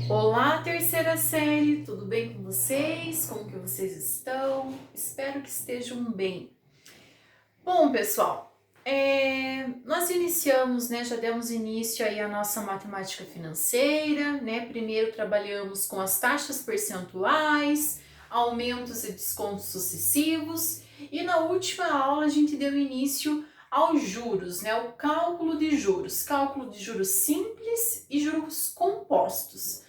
Olá, terceira série, tudo bem com vocês? Como que vocês estão? Espero que estejam bem. Bom, pessoal, nós iniciamos, né, já demos início aí à nossa matemática financeira, né? Primeiro trabalhamos com as taxas percentuais, aumentos e descontos sucessivos, e na última aula a gente deu início aos juros, né? O cálculo de juros simples e juros compostos.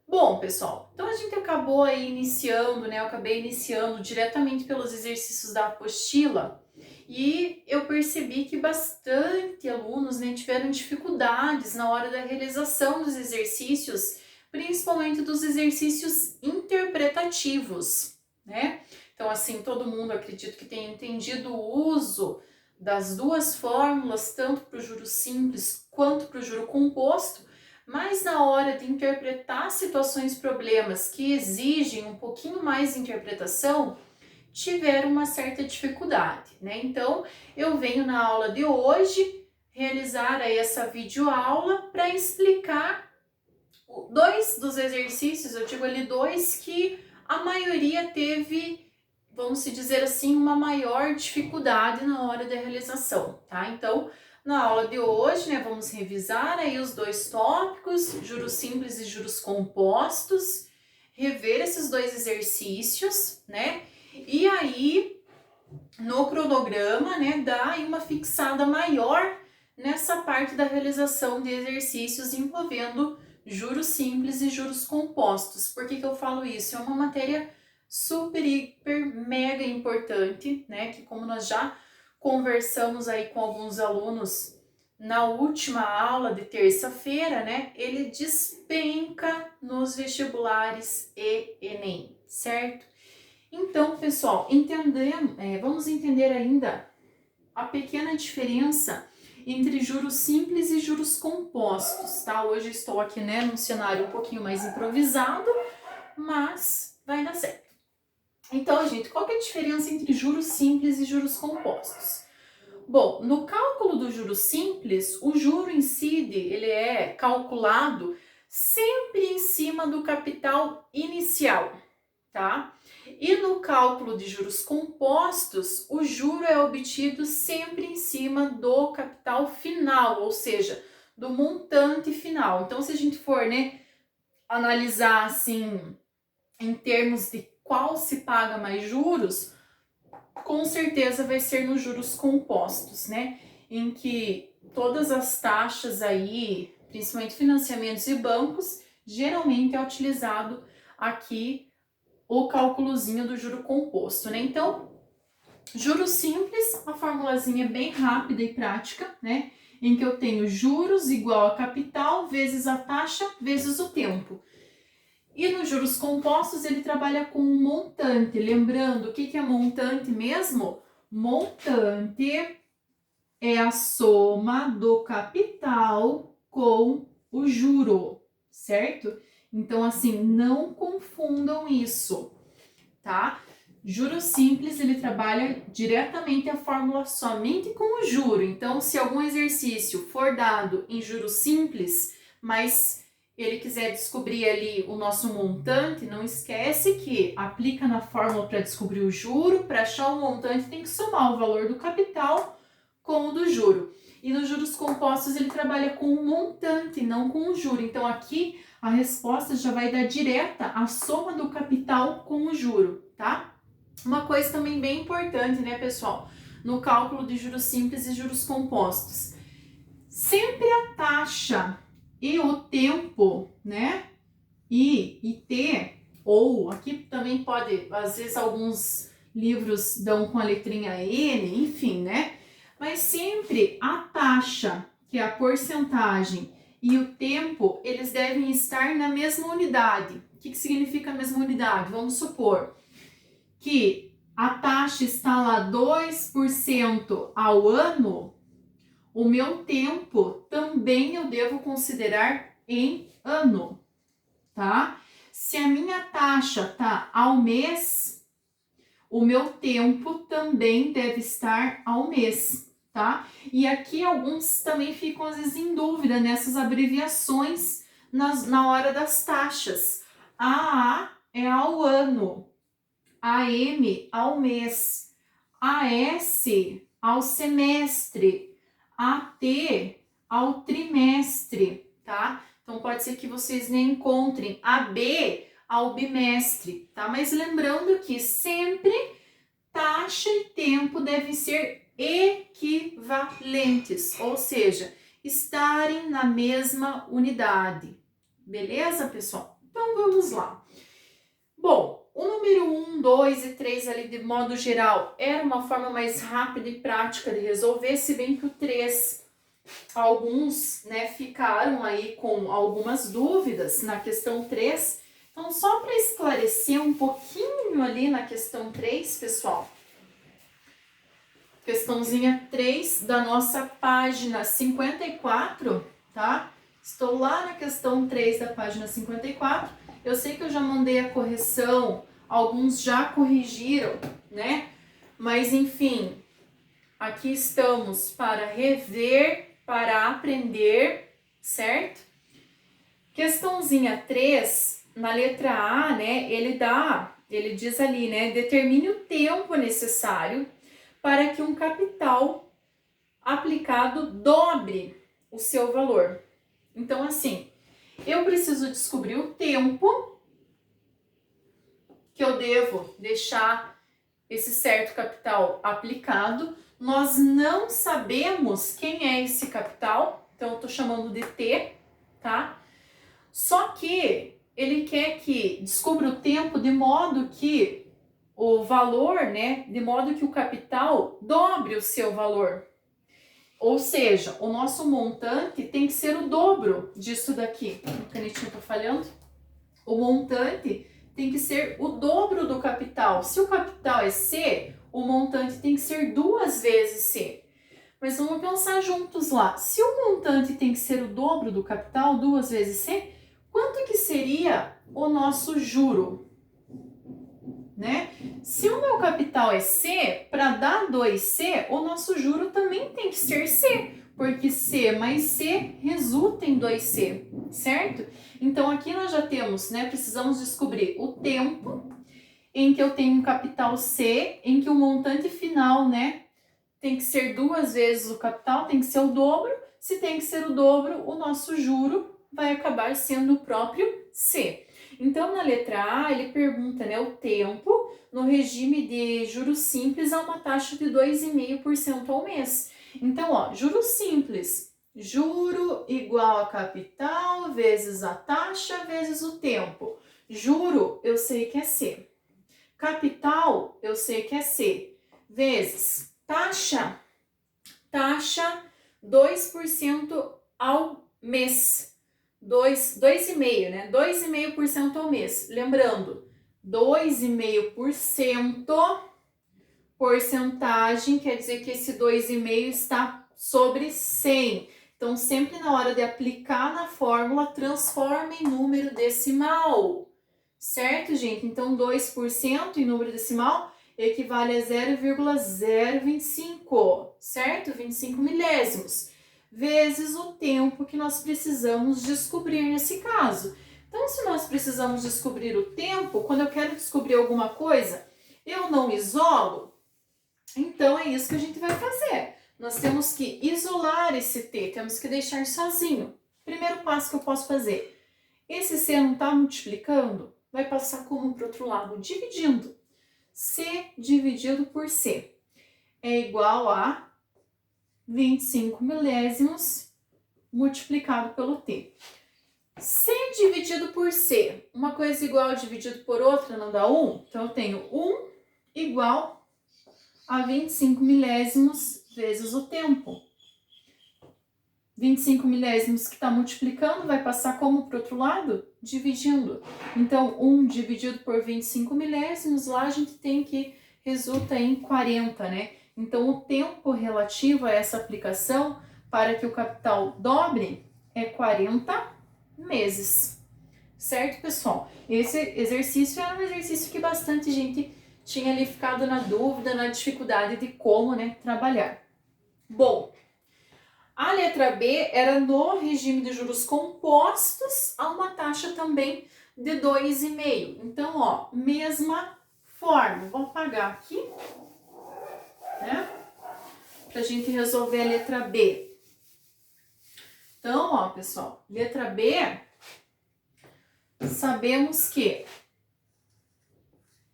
Bom, pessoal, então a gente acabou aí iniciando, né? Eu acabei iniciando diretamente pelos exercícios da apostila e eu percebi que bastante alunos, né, tiveram dificuldades na hora da realização dos exercícios, principalmente dos exercícios interpretativos, né? Então, assim, todo mundo acredito que tenha entendido o uso das duas fórmulas, tanto para o juro simples quanto para o juro composto. Mas na hora de interpretar situações, problemas que exigem um pouquinho mais de interpretação, tiveram uma certa dificuldade, né? Então, eu venho na aula de hoje realizar aí essa videoaula para explicar dois dos exercícios, eu digo ali dois que a maioria teve, vamos dizer assim, uma maior dificuldade na hora da realização, tá? Então, na aula de hoje, né, vamos revisar aí os dois tópicos, juros simples e juros compostos, rever esses dois exercícios, né? E aí, no cronograma, né, dar aí uma fixada maior nessa parte da realização de exercícios envolvendo juros simples e juros compostos. Por que eu falo isso? É uma matéria super, hiper, mega importante, né? Que como nós já conversamos aí com alguns alunos na última aula de terça-feira, né? Ele despenca nos vestibulares e Enem, certo? Então, pessoal, vamos entender ainda a pequena diferença entre juros simples e juros compostos, tá? Hoje estou aqui, né, num cenário um pouquinho mais improvisado, mas vai dar certo. Então, gente, qual que é a diferença entre juros simples e juros compostos? Bom, no cálculo do juro simples, o juro incide, ele é calculado sempre em cima do capital inicial, tá? E no cálculo de juros compostos, o juro é obtido sempre em cima do capital final, ou seja, do montante final. Então, se a gente for, né, analisar assim, em termos de qual se paga mais juros, com certeza vai ser nos juros compostos, né? Em que todas as taxas aí, principalmente financiamentos e bancos, geralmente é utilizado aqui o cálculozinho do juro composto, né? Então, juro simples, a formulazinha é bem rápida e prática, né? Em que eu tenho juros igual a capital vezes a taxa vezes o tempo. E nos juros compostos ele trabalha com um montante. Lembrando, o que é montante mesmo? Montante é a soma do capital com o juro, certo? Então, assim, não confundam isso, tá? Juro simples, ele trabalha diretamente a fórmula somente com o juro. Então, se algum exercício for dado em juro simples, mas ele quiser descobrir ali o nosso montante, não esquece que aplica na fórmula para descobrir o juro. Para achar o montante, tem que somar o valor do capital com o do juro. E nos juros compostos, ele trabalha com o montante, não com o juro. Então, aqui a resposta já vai dar direta a soma do capital com o juro, tá? Uma coisa também bem importante, né, pessoal? No cálculo de juros simples e juros compostos. Sempre a taxa e o tempo, né? E T, ou aqui também pode, às vezes alguns livros dão com a letrinha N, enfim, né? Mas sempre a taxa, que é a porcentagem, e o tempo, eles devem estar na mesma unidade. O que significa a mesma unidade? Vamos supor que a taxa está lá 2% ao ano, o meu tempo também eu devo considerar em ano, tá? Se a minha taxa tá ao mês, o meu tempo também deve estar ao mês, tá? E aqui alguns também ficam às vezes em dúvida nessas abreviações na hora das taxas. A é ao ano, AM ao mês, AS ao semestre, AT ao trimestre, tá? Então pode ser que vocês nem encontrem AB ao bimestre, tá? Mas lembrando que sempre taxa e tempo devem ser equivalentes, ou seja, estarem na mesma unidade. Beleza, pessoal? Então vamos lá. Bom, o número 1, 2 e 3 ali de modo geral era uma forma mais rápida e prática de resolver, se bem que o 3, alguns, né, ficaram aí com algumas dúvidas na questão 3. Então, só para esclarecer um pouquinho ali na questão 3, pessoal, questãozinha 3 da nossa página 54, tá? Estou lá na questão 3 da página 54. Eu sei que eu já mandei a correção, alguns já corrigiram, né? Mas, enfim, aqui estamos para rever, para aprender, certo? Questãozinha 3, na letra A, né? Ele diz ali, né? Determine o tempo necessário para que um capital aplicado dobre o seu valor. Então, assim, eu preciso descobrir o tempo que eu devo deixar esse certo capital aplicado. Nós não sabemos quem é esse capital, então eu estou chamando de T, tá? Só que ele quer que descubra o tempo de modo que o valor, né, de modo que o capital dobre o seu valor. Ou seja, o nosso montante tem que ser o dobro disso daqui. A canetinha tá falhando? O montante tem que ser o dobro do capital. Se o capital é C, o montante tem que ser 2 vezes C. Mas vamos pensar juntos lá. Se o montante tem que ser o dobro do capital, 2 vezes C, quanto que seria o nosso juro? Né? Se o meu capital é C, para dar 2C, o nosso juro também tem que ser C, porque C mais C resulta em 2C, certo? Então aqui nós já temos, né, precisamos descobrir o tempo em que eu tenho um capital C, em que o montante final, né, tem que ser 2 vezes o capital, tem que ser o dobro. Se tem que ser o dobro, o nosso juro vai acabar sendo o próprio C. Então, na letra A, ele pergunta, né, o tempo no regime de juros simples a uma taxa de 2,5% ao mês. Então, ó, juros simples, juro igual a capital vezes a taxa vezes o tempo. Juro, eu sei que é C. Capital, eu sei que é C. Vezes taxa, 2% ao mês. 2,5%, né? 2,5% ao mês. Lembrando, 2,5%, porcentagem, quer dizer que esse 2,5% está sobre 100. Então, sempre na hora de aplicar na fórmula, transforma em número decimal. Certo, gente? Então, 2% em número decimal equivale a 0,025, certo? 25 milésimos. Vezes o tempo que nós precisamos descobrir nesse caso. Então, se nós precisamos descobrir o tempo, quando eu quero descobrir alguma coisa, eu não isolo, então é isso que a gente vai fazer. Nós temos que isolar esse T, temos que deixar sozinho. Primeiro passo que eu posso fazer, esse C não está multiplicando, vai passar como para o outro lado? Dividindo. C dividido por C é igual a 25 milésimos multiplicado pelo T. C dividido por C, uma coisa igual dividido por outra não dá 1? Então, eu tenho 1 igual a 25 milésimos vezes o tempo. 25 milésimos que está multiplicando vai passar como para o outro lado? Dividindo. Então, 1 dividido por 25 milésimos, lá a gente tem que resulta em 40, né? Então, o tempo relativo a essa aplicação para que o capital dobre é 40 meses. Certo, pessoal? Esse exercício era um exercício que bastante gente tinha ali ficado na dúvida, na dificuldade de como, né, trabalhar. Bom, A letra B era no regime de juros compostos a uma taxa também de 2,5. Então, ó, mesma forma. Vou apagar aqui, né? Pra gente resolver a letra B. Então, ó, pessoal, letra B, sabemos que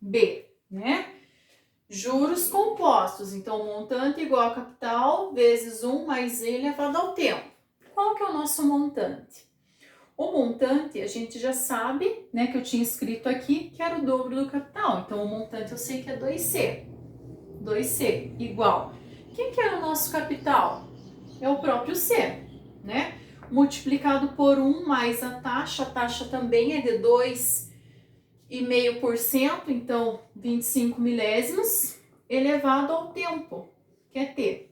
B, né? Juros compostos, então montante igual a capital vezes 1 mais E elevado ao tempo. Qual que é o nosso montante? O montante a gente já sabe, né, que eu tinha escrito aqui que era o dobro do capital. Então o montante eu sei que é 2C. 2C igual. Quem que era o nosso capital? É o próprio C, né? Multiplicado por 1 mais a taxa também é de 2,5%, então 25 milésimos, elevado ao tempo, que é T,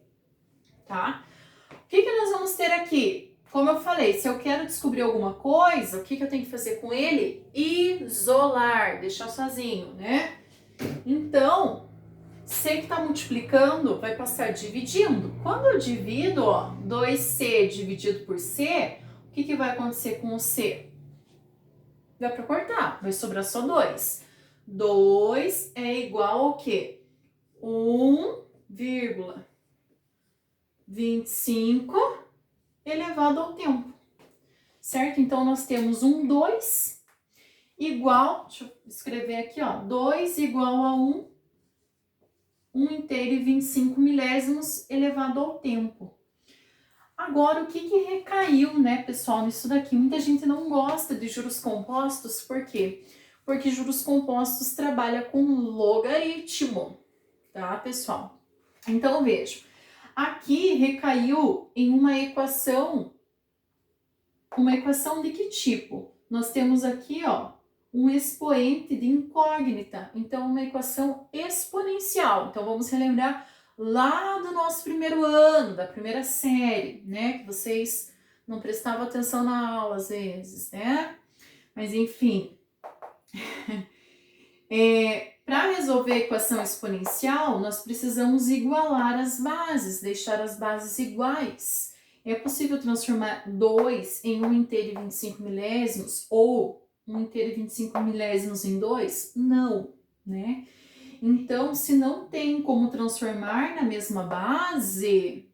tá? O que nós vamos ter aqui? Como eu falei, se eu quero descobrir alguma coisa, o que eu tenho que fazer com ele? Isolar, deixar sozinho, né? Então, C que está multiplicando vai passar dividindo. Quando eu divido, ó, 2C dividido por C, o que vai acontecer com o C? Dá para cortar, vai sobrar só 2. 2 é igual ao quê? 1,25 elevado ao tempo, certo? Então, nós temos 2 igual, deixa eu escrever aqui, ó, 2 igual a 1 inteiro e 25 milésimos elevado ao tempo. Agora, o que recaiu, né, pessoal, nisso daqui? Muita gente não gosta de juros compostos, por quê? Porque juros compostos trabalha com logaritmo, tá, pessoal? Então, veja, aqui recaiu em uma equação de que tipo? Nós temos aqui, ó, um expoente de incógnita, então uma equação exponencial. Então, vamos relembrar lá do nosso primeiro ano, da primeira série, né? Que vocês não prestavam atenção na aula às vezes, né? Mas enfim, para resolver a equação exponencial, nós precisamos igualar as bases, deixar as bases iguais. É possível transformar 2 em 1 inteiro e 25 milésimos ou 1 inteiro e 25 milésimos em 2? Não, né? Então, se não tem como transformar na mesma base,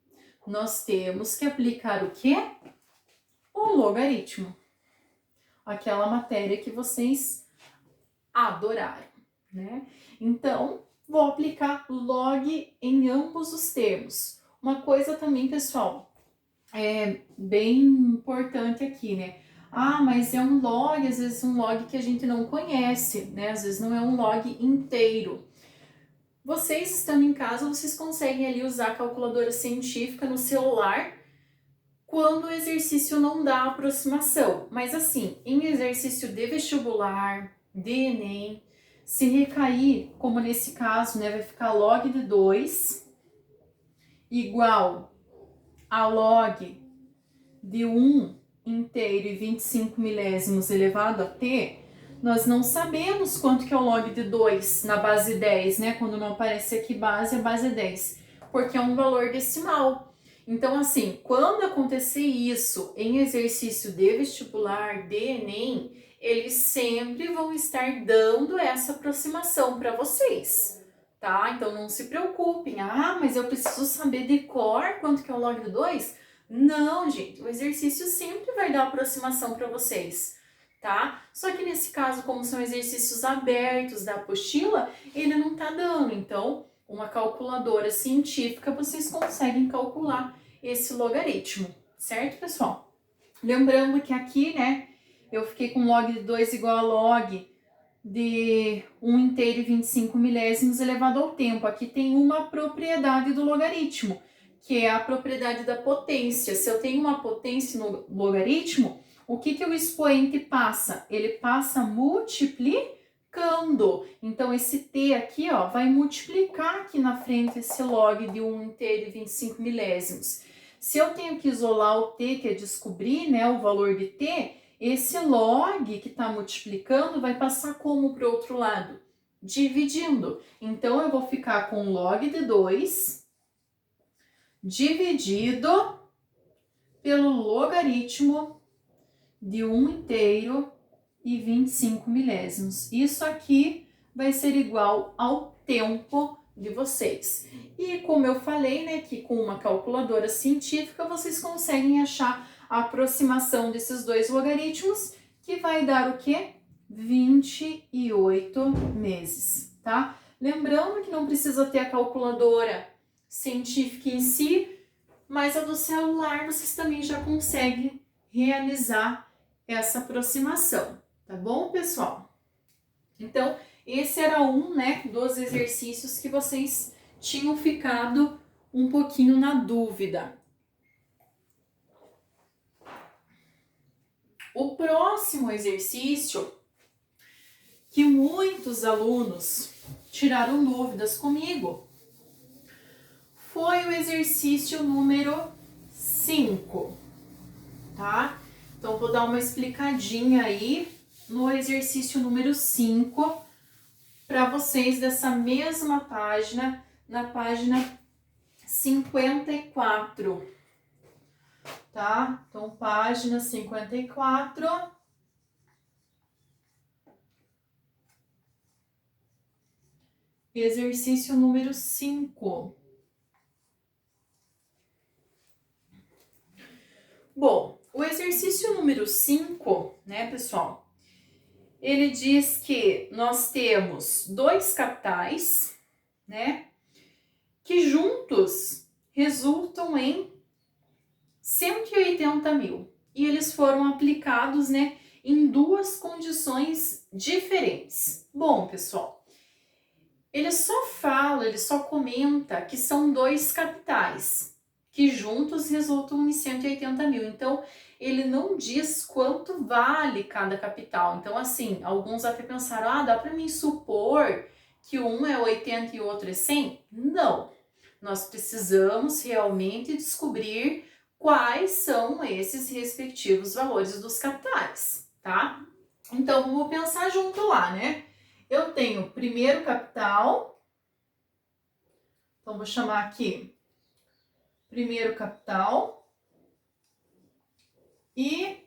nós temos que aplicar o quê? O logaritmo. Aquela matéria que vocês adoraram, né? Então, vou aplicar log em ambos os termos. Uma coisa também, pessoal, é bem importante aqui, né? Ah, mas é um log, às vezes um log que a gente não conhece, né? Às vezes não é um log inteiro. Vocês estando em casa, vocês conseguem ali usar a calculadora científica no celular quando o exercício não dá aproximação. Mas assim, em exercício de vestibular, de Enem, se recair, como nesse caso, né, vai ficar log de 2 igual a log de 1 inteiro e 25 milésimos elevado a t, nós não sabemos quanto que é o log de 2 na base 10, né? Quando não aparece aqui base, a base é 10, porque é um valor decimal. Então, assim, quando acontecer isso em exercício de vestibular, de Enem, eles sempre vão estar dando essa aproximação para vocês, tá? Então, não se preocupem. Ah, mas eu preciso saber de cor quanto que é o log de 2? Não, gente, o exercício sempre vai dar aproximação para vocês, tá? Só que nesse caso, como são exercícios abertos da apostila, ele não tá dando. Então, uma calculadora científica, vocês conseguem calcular esse logaritmo, certo, pessoal? Lembrando que aqui, né, eu fiquei com log de 2 igual a log de 1 inteiro e 25 milésimos elevado ao tempo. Aqui tem uma propriedade do logaritmo, que é a propriedade da potência. Se eu tenho uma potência no logaritmo, o que o expoente passa? Ele passa multiplicando. Então, esse t aqui, ó, vai multiplicar aqui na frente esse log de 1 inteiro e 25 milésimos. Se eu tenho que isolar o t, que é descobrir, né, o valor de t, esse log que está multiplicando vai passar como para o outro lado? Dividindo. Então, eu vou ficar com log de 2 dividido pelo logaritmo de 1 inteiro e 25 milésimos. Isso aqui vai ser igual ao tempo de vocês. E como eu falei, né, que com uma calculadora científica vocês conseguem achar a aproximação desses dois logaritmos, que vai dar o quê? 28 meses, tá? Lembrando que não precisa ter a calculadora científica em si, mas a do celular vocês também já conseguem realizar essa aproximação, tá bom, pessoal? Então, esse era um, né, dos exercícios que vocês tinham ficado um pouquinho na dúvida. O próximo exercício, que muitos alunos tiraram dúvidas comigo, foi o exercício número 5, tá? Então, vou dar uma explicadinha aí no exercício número 5 para vocês dessa mesma página, na página 54, tá? Então, página 54. Exercício número 5. Bom, o exercício número 5, né, pessoal? Ele diz que nós temos dois capitais, né, que juntos resultam em 180 mil. E eles foram aplicados, né, em duas condições diferentes. Bom, pessoal, ele só comenta que são dois capitais, que juntos resultam em 180 mil. Então, ele não diz quanto vale cada capital. Então, assim, alguns até pensaram, dá para mim supor que um é 80 e o outro é 100? Não. Nós precisamos realmente descobrir quais são esses respectivos valores dos capitais, tá? Então, vamos pensar junto lá, né? Eu tenho primeiro capital, então vou chamar aqui primeiro capital e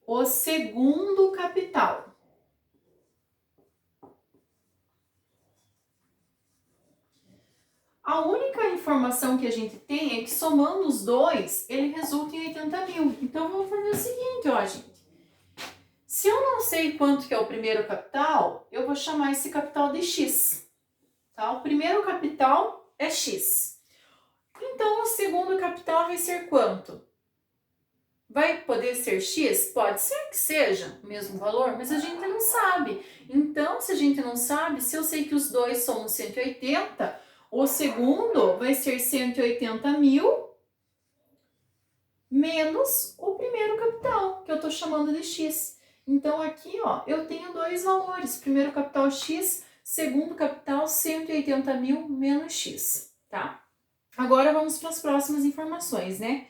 o segundo capital. A única informação que a gente tem é que somando os dois, ele resulta em 80 mil. Então, vamos fazer o seguinte, ó, gente. Se eu não sei quanto que é o primeiro capital, eu vou chamar esse capital de X, tá? O primeiro capital é X. Então, o segundo capital vai ser quanto? Vai poder ser X? Pode ser que seja o mesmo valor, mas a gente não sabe. Então, se a gente não sabe, se eu sei que os dois somam 180, o segundo vai ser 180 mil menos o primeiro capital, que eu estou chamando de X. Então, aqui, ó, eu tenho dois valores. Primeiro capital X, segundo capital 180 mil menos X, tá? Agora, vamos para as próximas informações, né?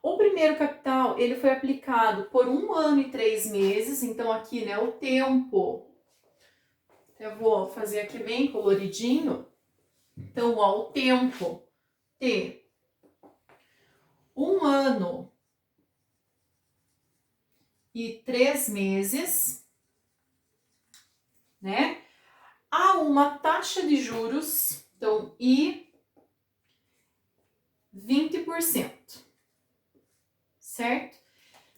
O primeiro capital, ele foi aplicado por 1 ano e 3 meses. Então, aqui, né, o tempo. Eu vou fazer aqui bem coloridinho. Então, ó, o tempo de 1 ano e 3 meses, né? Há uma taxa de juros, então, I 20%, certo?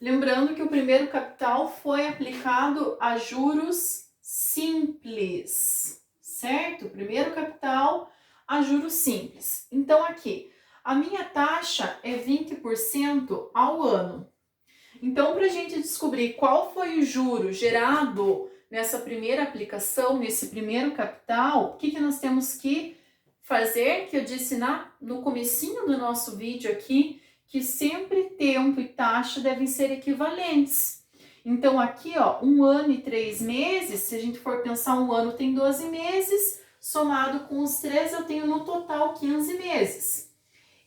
Lembrando que o primeiro capital foi aplicado a juros simples, certo? O primeiro capital a juros simples. Então, aqui, a minha taxa é 20% ao ano. Então, para a gente descobrir qual foi o juro gerado nessa primeira aplicação, nesse primeiro capital, o que nós temos que fazer? Que eu disse no comecinho do nosso vídeo aqui, que sempre tempo e taxa devem ser equivalentes. Então, aqui, ó, 1 ano e 3 meses, se a gente for pensar, um ano tem 12 meses, somado com os 3, eu tenho no total 15 meses.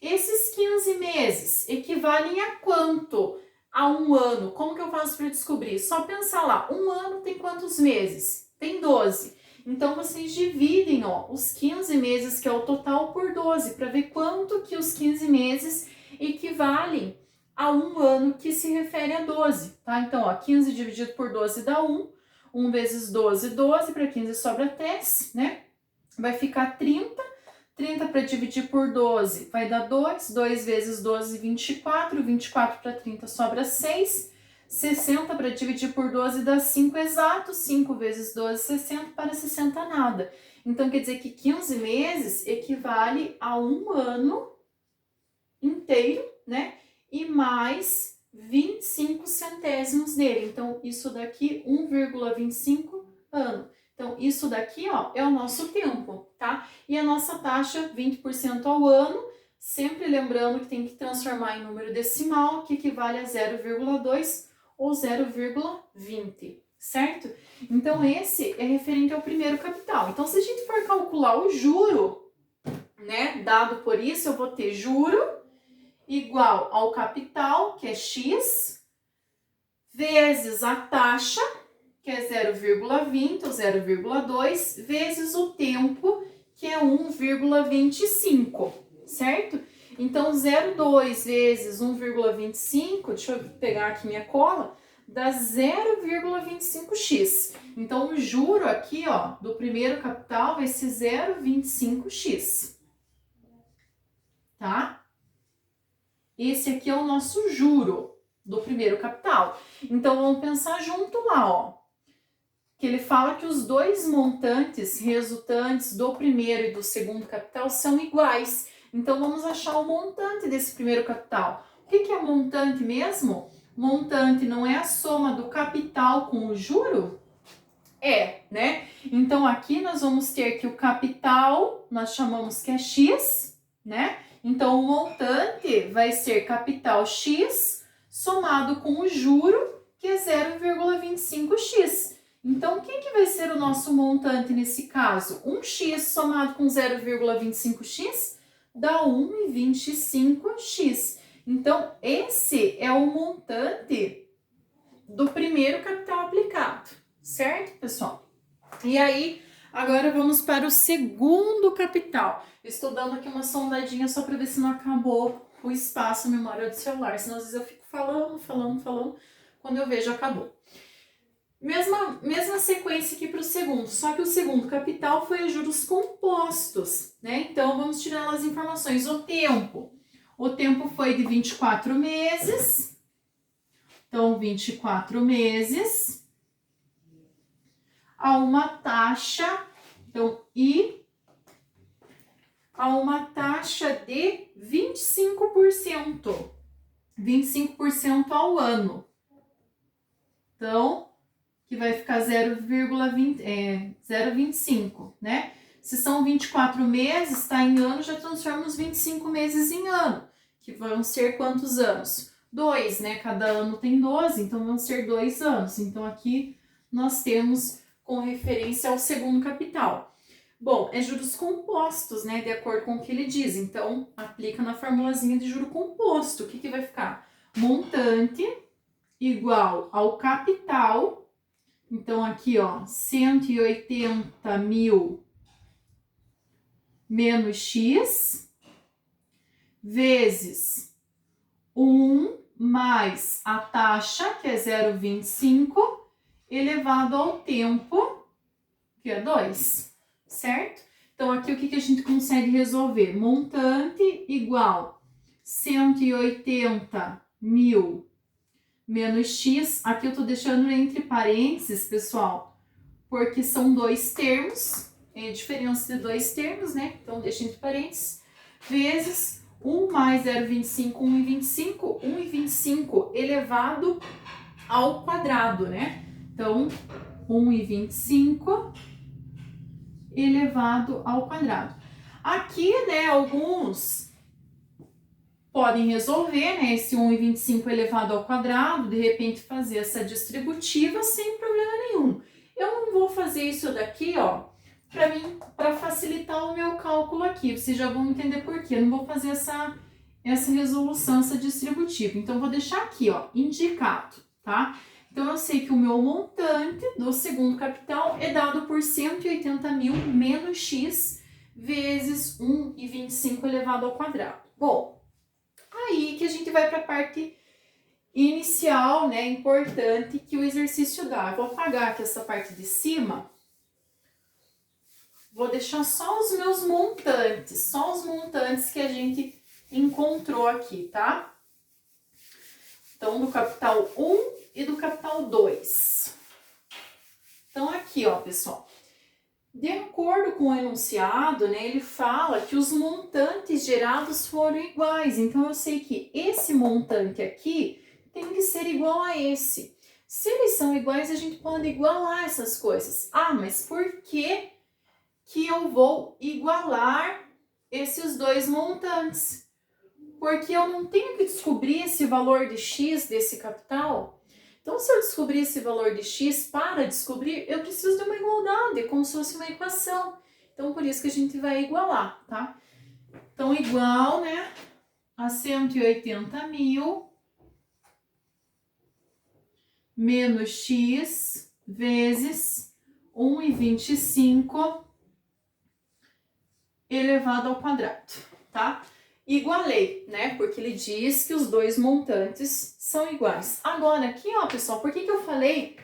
Esses 15 meses equivalem a quanto? A 1 ano. Como que eu faço para descobrir? Só pensar lá, 1 ano tem quantos meses? Tem 12. Então, vocês dividem, ó, os 15 meses, que é o total, por 12, para ver quanto que os 15 meses equivalem a um ano, que se refere a 12, tá? Então, ó, 15 dividido por 12 dá 1, 1 vezes 12, 12, para 15 sobra 3, né? Vai ficar 30, 30 para dividir por 12 vai dar 2, 2 vezes 12, 24, 24 para 30 sobra 6, 60 para dividir por 12 dá 5 exato, 5 vezes 12, 60, para 60 nada. Então, quer dizer que 15 meses equivale a um ano inteiro, né? E mais 25 centésimos nele. Então, isso daqui, 1,25 ano. Então, isso daqui, ó, é o nosso tempo, tá? E a nossa taxa, 20% ao ano, sempre lembrando que tem que transformar em número decimal, que equivale a 0,2 ou 0,20, certo? Então, esse é referente ao primeiro capital. Então, se a gente for calcular o juro, né, dado por isso, eu vou ter juro igual ao capital, que é X, vezes a taxa, que é 0,20 ou 0,2, vezes o tempo, que é 1,25, certo? Então, 0,2 vezes 1,25, deixa eu pegar aqui minha cola, dá 0,25x. Então, o juro aqui, ó, do primeiro capital vai ser 0,25x, tá? Esse aqui é o nosso juro do primeiro capital. Então, vamos pensar junto lá, ó. Que ele fala que os dois montantes resultantes do primeiro e do segundo capital são iguais. Então, vamos achar o montante desse primeiro capital. O que é montante mesmo? Montante não é a soma do capital com o juro? É, né? Então, aqui nós vamos ter que o capital, nós chamamos que é X, né? Então, o montante vai ser capital X somado com o juro, que é 0,25x. Então, o que vai ser o nosso montante nesse caso? 1x somado com 0,25x dá 1,25x. Então, esse é o montante do primeiro capital aplicado, certo, pessoal? E aí, agora vamos para o segundo capital. Estou dando aqui uma sondadinha só para ver se não acabou o espaço, a memória do celular, senão às vezes eu fico falando, quando eu vejo acabou. Mesma sequência aqui para o segundo, só que o segundo capital foi a juros compostos, né? Então, vamos tirar as informações. O tempo foi de 24 meses, então 24 meses, a uma taxa, então, I, a uma taxa de 25%, 25% ao ano. Então, que vai ficar 0,25, né? Se são 24 meses, está em ano, já transforma os 25 meses em ano, que vão ser quantos anos? 2, né? Cada ano tem 12, então vão ser 2 anos. Então, aqui nós temos com referência ao segundo capital. Bom, é juros compostos, né? De acordo com o que ele diz. Então, aplica na formulazinha de juro composto. O que vai ficar? Montante igual ao capital. Então, aqui, ó, 180 mil menos X, vezes 1 mais a taxa, que é 0,25, elevado ao tempo, que é 2, certo? Então, aqui o que a gente consegue resolver? Montante igual 180 mil menos X, aqui eu tô deixando entre parênteses, pessoal, porque são dois termos, é a diferença de dois termos, né? Então, deixa entre parênteses, vezes 1 mais 0,25, 1,25, 1,25 elevado ao quadrado, né? Então, 1,25 elevado ao quadrado. Aqui, né, alguns podem resolver, né, esse 1,25 elevado ao quadrado, de repente fazer essa distributiva sem problema nenhum. Eu não vou fazer isso daqui, ó, para facilitar o meu cálculo aqui. Vocês já vão entender por quê. Eu não vou fazer essa resolução, essa distributiva. Então, eu vou deixar aqui, ó, indicado, tá? Então, eu sei que o meu montante do segundo capital é dado por 180 mil menos X vezes 1,25 elevado ao quadrado. Bom, aí que a gente vai para a parte inicial, né, importante que o exercício dá. Eu vou apagar aqui essa parte de cima. Vou deixar só os meus montantes, só os montantes que a gente encontrou aqui, tá? Então, do capital 1 e do capital 2. Então, aqui, ó, pessoal. De acordo com o enunciado, né, ele fala que os montantes gerados foram iguais. Então, eu sei que esse montante aqui tem que ser igual a esse. Se eles são iguais, a gente pode igualar essas coisas. Ah, mas por que eu vou igualar esses dois montantes? Porque eu não tenho que descobrir esse valor de x desse capital. Então, se eu descobrir esse valor de x, para descobrir, eu preciso de uma igualdade, como se fosse uma equação. Então, por isso que a gente vai igualar, tá? Então, igual, né, a 180.000 menos x vezes 1,25 elevado ao quadrado, tá? Igualei, né? Porque ele diz que os dois montantes são iguais. Agora, aqui, ó, pessoal, por que eu falei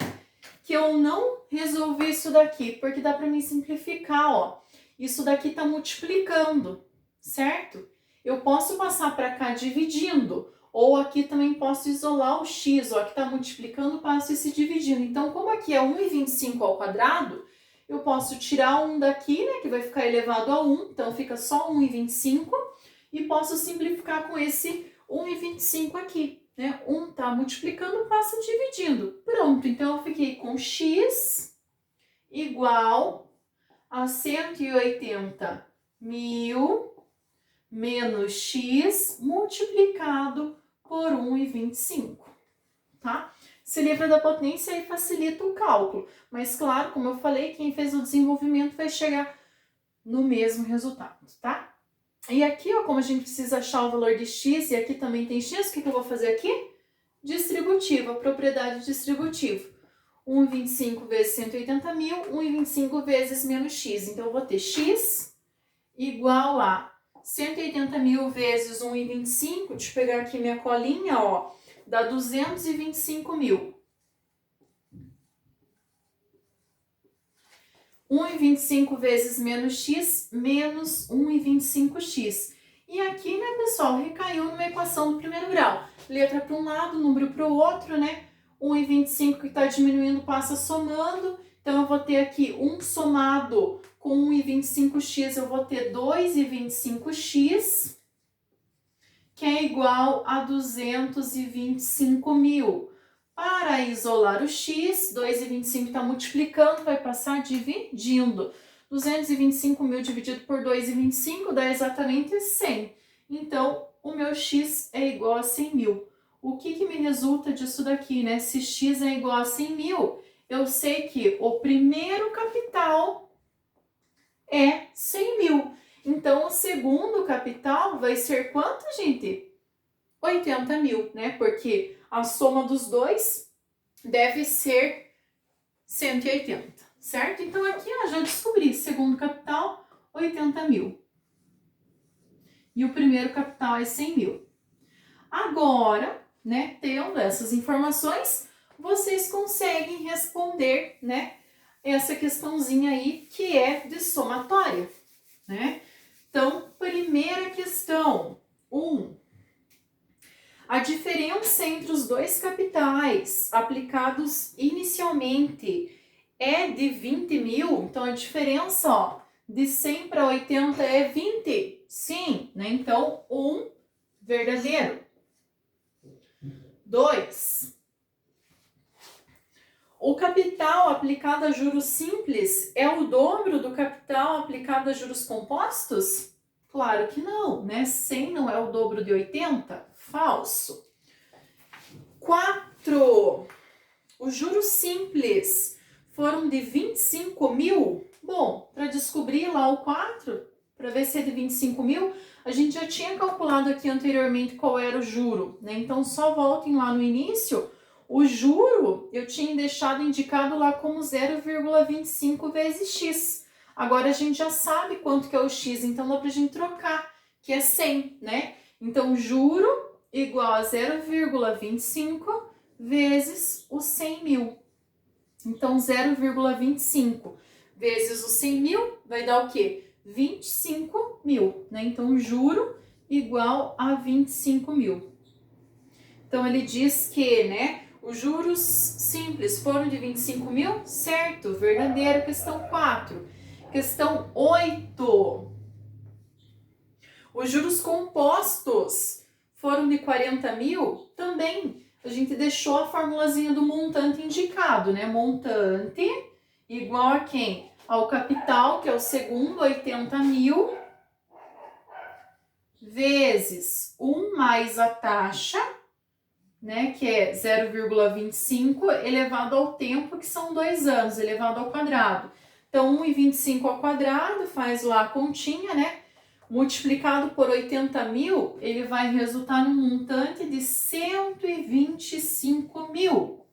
que eu não resolvi isso daqui? Porque dá para me simplificar, ó. Isso daqui tá multiplicando, certo? Eu posso passar para cá dividindo, ou aqui também posso isolar o x, ó, aqui tá multiplicando, passo esse dividindo. Então, como aqui é 1,25 ao quadrado, eu posso tirar 1 daqui, né, que vai ficar elevado a 1, então fica só 1,25, e posso simplificar com esse 1,25 aqui, né? 1 tá multiplicando, passa dividindo. Pronto, então eu fiquei com x igual a 180.000 menos x multiplicado por 1,25, tá? Se livra da potência e facilita o cálculo. Mas, claro, como eu falei, quem fez o desenvolvimento vai chegar no mesmo resultado, tá? E aqui, ó, como a gente precisa achar o valor de x, e aqui também tem x, o que eu vou fazer aqui? Distributiva, propriedade distributiva. 1,25 vezes 180.000, 1,25 vezes menos x. Então, eu vou ter x igual a 180.000 vezes 1,25, deixa eu pegar aqui minha colinha, ó, dá 225.000. 1,25 vezes menos x, menos 1,25x. E aqui, né, pessoal, recaiu numa equação do primeiro grau. Letra para um lado, número para o outro, né? 1,25 que está diminuindo passa somando. Então, eu vou ter aqui 1 somado com 1,25x, eu vou ter 2,25x, que é igual a 225.000. Para isolar o x, 2,25 está multiplicando, vai passar dividindo. 225.000 dividido por 2,25 dá exatamente 100. Então, o meu x é igual a 100.000. O que me resulta disso daqui, né? Se x é igual a 100.000, eu sei que o primeiro capital é 100.000. Então, o segundo capital vai ser quanto, gente? 80.000, né? Porque a soma dos dois deve ser 180, certo? Então, aqui, ó, já descobri, segundo capital, 80.000. E o primeiro capital é 100.000. Agora, né, tendo essas informações, vocês conseguem responder, né, essa questãozinha aí, que é de somatória, né? Então, primeira questão, 1. A diferença entre os dois capitais aplicados inicialmente é de 20.000. Então, a diferença, ó, de 100 para 80 é 20. Sim, né? Então, 1 verdadeiro. 2. O capital aplicado a juros simples é o dobro do capital aplicado a juros compostos? Claro que não, né? 100 não é o dobro de 80? Falso. 4. Os juros simples foram de 25.000? Bom, para descobrir lá o 4, para ver se é de 25.000, a gente já tinha calculado aqui anteriormente qual era o juro, né? Então, só voltem lá no início. O juro eu tinha deixado indicado lá como 0,25 vezes x. Agora, a gente já sabe quanto que é o x, então dá pra gente trocar, que é 100, né? Então, juro igual a 0,25 vezes os 100 mil. Então, 0,25 vezes os 100 mil vai dar o quê? 25 mil, né? Então, juro igual a 25 mil. Então, ele diz que, né, os juros simples foram de 25 mil, certo? Verdadeiro, questão 4. Questão 8. Os juros compostos foram de 40 mil, também. A gente deixou a formulazinha do montante indicado, né? Montante igual a quem? Ao capital, que é o segundo, 80 mil, vezes 1 mais a taxa, né? Que é 0,25 elevado ao tempo, que são 2 anos, elevado ao quadrado. Então, 1,25 ao quadrado, faz lá a continha, né? Multiplicado por 80 mil, ele vai resultar num montante de 125 mil.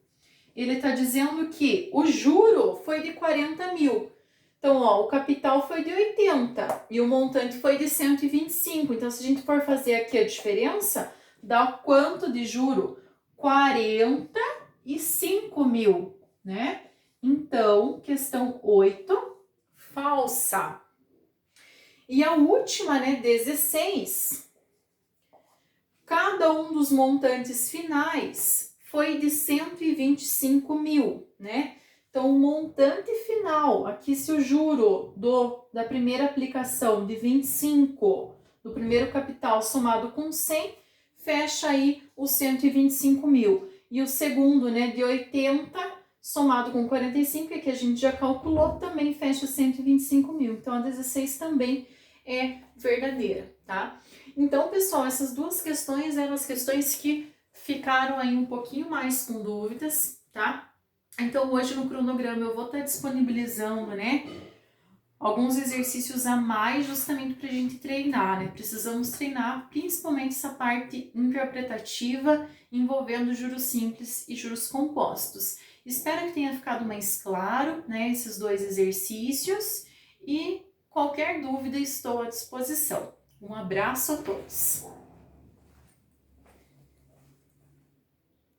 Ele está dizendo que o juro foi de 40 mil. Então, ó, o capital foi de 80 e o montante foi de 125. Então, se a gente for fazer aqui a diferença, dá quanto de juro? 45 mil, né? Então, questão 8, falsa. E a última, né, 16. Cada um dos montantes finais foi de 125 mil, né? Então, o montante final, aqui se o juro da primeira aplicação de 25, do primeiro capital somado com 100, fecha aí os 125 mil. E o segundo, né, de 80, somado com 45, que a gente já calculou, também fecha os 125 mil. Então, a 16 também é verdadeira, tá? Então, pessoal, essas duas questões eram as questões que ficaram aí um pouquinho mais com dúvidas, tá? Então, hoje no cronograma eu vou estar disponibilizando, né, alguns exercícios a mais justamente para a gente treinar, né? Precisamos treinar principalmente essa parte interpretativa envolvendo juros simples e juros compostos. Espero que tenha ficado mais claro, né, esses dois exercícios e qualquer dúvida estou à disposição. Um abraço a todos!